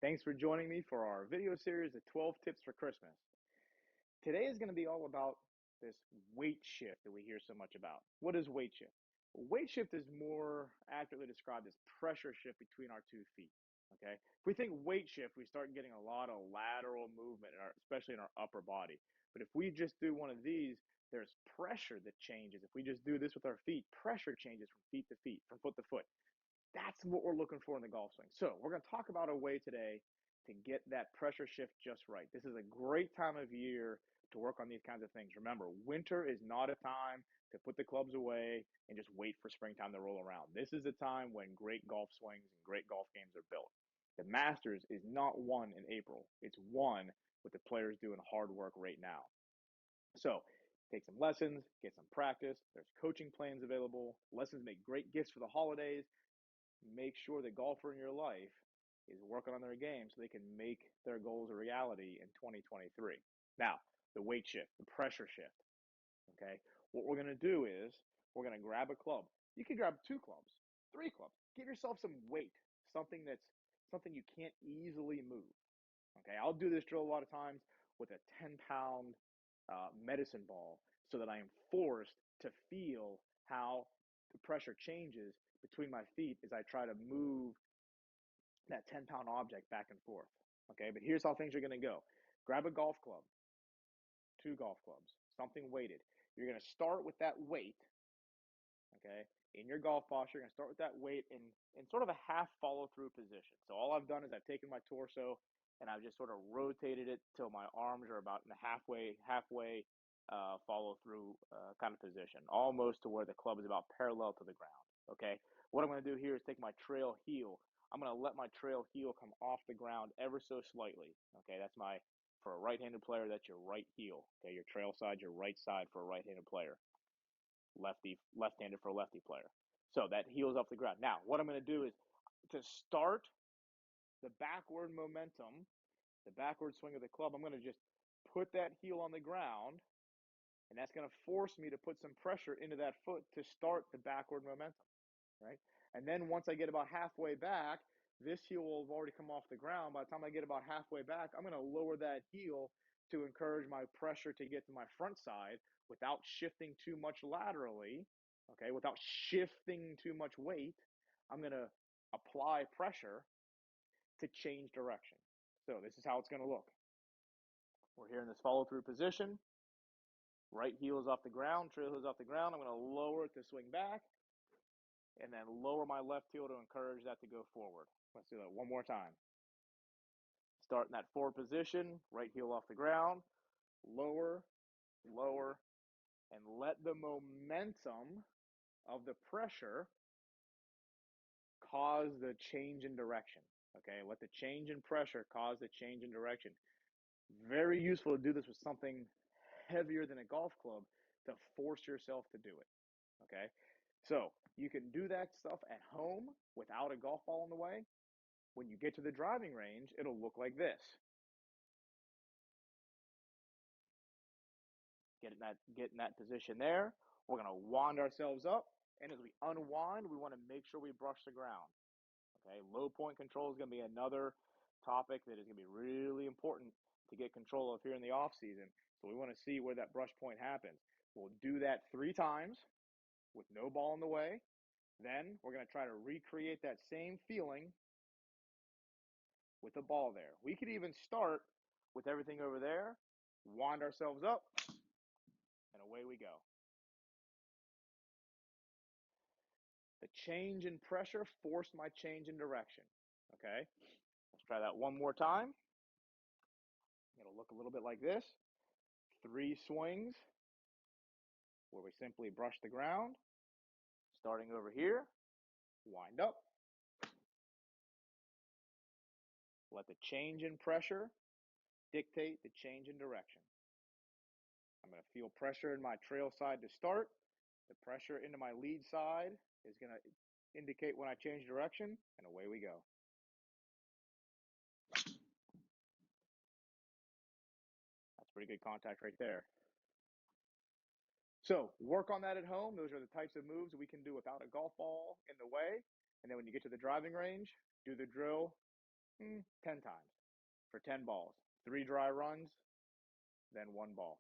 Thanks for joining me for our video series of 12 tips for Christmas. Today is going to be all about this weight shift that we hear so much about. What is weight shift? Well, weight shift is more accurately described as pressure shift between our 2 feet. Okay. If we think weight shift, we start getting a lot of lateral movement, especially in our upper body. But if we just do one of these, there's pressure that changes. If we just do this with our feet, pressure changes from feet to feet, from foot to foot. That's what we're looking for in the golf swing. So we're going to talk about a way today to get that pressure shift just right. This is a great time of year to work on these kinds of things. Remember, winter is not a time to put the clubs away and just wait for springtime to roll around. This is a time when great golf swings and great golf games are built. The Masters is not won in April. It's won with the players doing hard work right now. So take some lessons, get some practice. There's coaching plans available. Lessons make great gifts for the holidays. Make sure the golfer in your life is working on their game so they can make their goals a reality in 2023. Now, the weight shift, the pressure shift. Okay. What we're going to do is we're going to grab a club. You can grab 2 clubs, 3 clubs. Give yourself some weight, something you can't easily move. Okay. I'll do this drill a lot of times with a 10-pound medicine ball so that I am forced to feel how the pressure changes between my feet as I try to move that 10-pound object back and forth. Okay, but here's how things are going to go. Grab a golf club, 2 golf clubs, something weighted. You're going to start with that weight, okay, in your golf posture. You're going to start with that weight in sort of a half follow through position. So all I've done is I've taken my torso and I've just sort of rotated it till my arms are about in the halfway follow through kind of position, almost to where the club is about parallel to the ground. Okay, what I'm going to do here is take my trail heel. I'm going to let my trail heel come off the ground ever so slightly. Okay, that's my for a right-handed player. That's your right heel. Okay, your trail side, your right side for a right-handed player. Left-handed for a lefty player. So that heel's off the ground. Now, what I'm going to do is to start the backward momentum, the backward swing of the club, I'm going to just put that heel on the ground, and that's going to force me to put some pressure into that foot to start the backward momentum, right? And then once I get about halfway back, this heel will have already come off the ground. By the time I get about halfway back, I'm going to lower that heel to encourage my pressure to get to my front side without shifting too much laterally, okay, without shifting too much weight. I'm going to apply pressure to change direction. So this is how it's going to look. We're here in this follow through position. Right heel is off the ground, trail heel is off the ground. I'm going to lower it to swing back and then lower my left heel to encourage that to go forward. Let's do that one more time. Start in that forward position, right heel off the ground, lower, lower, and let the momentum of the pressure cause the change in direction. Okay, let the change in pressure cause the change in direction. Very useful to do this with something heavier than a golf club to force yourself to do it. Okay, so you can do that stuff at home without a golf ball in the way. When you get to the driving range, it'll look like this. Get in that position there. We're going to wand ourselves up, and as we unwind, we want to make sure we brush the ground. Okay, low point control is going to be another topic that is going to be really important to get control of here in the off season. So we want to see where that brush point happens. We'll do that 3 times with no ball in the way. Then we're going to try to recreate that same feeling with the ball there. We could even start with everything over there, wand ourselves up, and away we go. The change in pressure forced my change in direction. Okay, let's try that one more time. It'll look a little bit like this. 3 swings where we simply brush the ground, starting over here, wind up, let the change in pressure dictate the change in direction. I'm going to feel pressure in my trail side to start. The pressure into my lead side is going to indicate when I change direction, and away we go. That's pretty good contact right there. So work on that at home. Those are the types of moves we can do without a golf ball in the way. And then when you get to the driving range, do the drill 10 times for 10 balls. 3 dry runs, then 1 ball.